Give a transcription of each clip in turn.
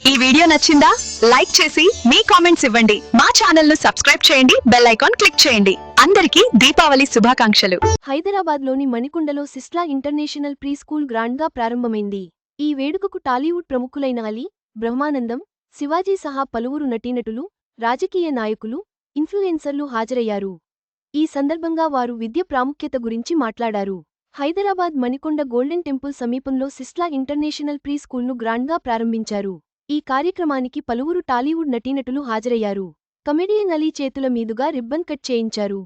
ఈ వీడియో నచ్చిందా? లైక్ చేసి మీ కామెంట్స్ ఇవ్వండి. మా ఛానల్ ను సబ్స్క్రైబ్ చేయండి, బెల్ ఐకాన్ క్లిక్ చేయండి. అందరికీ దీపావళి శుభాకాంక్షలు. హైదరాబాద్లోని మణికొండలో సిస్లా ఇంటర్నేషనల్ ప్రీ స్కూల్ గ్రాండ్గా ప్రారంభమైంది. ఈ వేడుకకు టాలీవుడ్ ప్రముఖులైన అలీ, బ్రహ్మానందం, శివాజీ సహా పలువురు నటీనటులు, రాజకీయ నాయకులు, ఇన్ఫ్లుయెన్సర్లు హాజరయ్యారు. ఈ సందర్భంగా వారు విద్య ప్రాముఖ్యత గురించి మాట్లాడారు. హైదరాబాద్ మణికొండ గోల్డెన్ టెంపుల్ సమీపంలో సిస్లా ఇంటర్నేషనల్ ప్రీ స్కూల్ను గ్రాండ్గా ప్రారంభించారు. ఈ కార్యక్రమానికి పలువురు టాలీవుడ్ నటీనటులు హాజరయ్యారు. కమెడియన్ అలీ చేతుల మీదుగా రిబ్బన్ కట్ చేయించారు.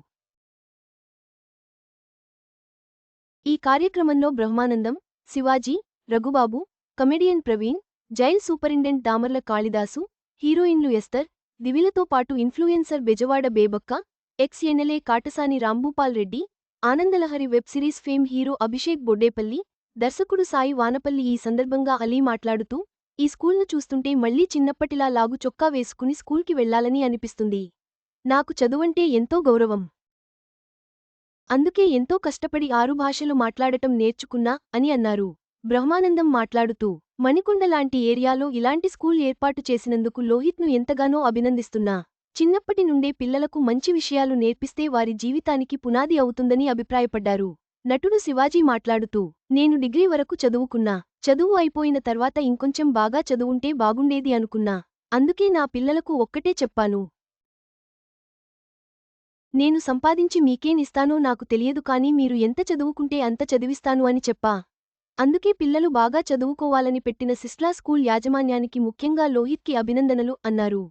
ఈ కార్యక్రమంలో Brahmanandam, Sivaji, Raghubabu, comedian Praveen, jail superintendent Damarla Kalidasu, హీరోయిన్లు ఎస్తర్, దివిలతో పాటు influencer Bezawada Bebakka, ex MLA Katasani Rambhupal Reddy, Anandalahari web series fame hero Abhishek Boddepalli, దర్శకుడు సాయి వానపల్లి. ఈ సందర్భంగా అలీ మాట్లాడుతూ, ఈ స్కూల్ను చూస్తుంటే మళ్లీ చిన్నప్పటిలా లాగు చొక్కా వేసుకుని స్కూల్కి వెళ్లాలని అనిపిస్తుంది. నాకు చదువంటే ఎంతో గౌరవం. అందుకే ఎంతో కష్టపడి 6 భాషలు మాట్లాడటం నేర్చుకున్నా అని అన్నారు. బ్రహ్మానందం మాట్లాడుతూ, మణికొండ లాంటి ఏరియాలో ఇలాంటి స్కూల్ ఏర్పాటు చేసినందుకు లోహిత్ను ఎంతగానో అభినందిస్తున్నా. చిన్నప్పటి నుండే పిల్లలకు మంచి విషయాలు నేర్పిస్తే వారి జీవితానికి పునాది అవుతుందని అభిప్రాయపడ్డారు. నటుడు శివాజీ మాట్లాడుతూ, నేను డిగ్రీ వరకు చదువుకున్నా. చదువు అయిపోయిన తర్వాత ఇంకొంచెం బాగా చదువుంటే బాగుండేది అనుకున్నా. అందుకే నా పిల్లలకు ఒక్కటే చెప్పాను. నేను సంపాదించి మీకేనిస్తానో నాకు తెలియదు కానీ మీరు ఎంత చదువుకుంటే అంత చదివిస్తాను అని చెప్పా. అందుకే పిల్లలు బాగా చదువుకోవాలని పెట్టిన సిస్లా స్కూల్ యాజమాన్యానికి ముఖ్యంగా లోహిత్కి అభినందనలు అన్నారు.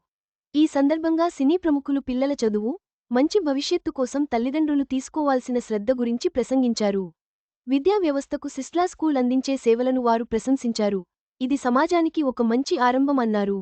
ఈ సందర్భంగా సినీ ప్రముఖులు పిల్లల చదువు, మంచి భవిష్యత్తు కోసం తల్లిదండ్రులు తీసుకోవాల్సిన శ్రద్ధ గురించి ప్రసంగించారు. విద్యా వ్యవస్థకు సిస్లా స్కూల్ అందించే సేవలను వారు ప్రశంసించారు. ఇది సమాజానికి ఒక మంచి ఆరంభం అన్నారు.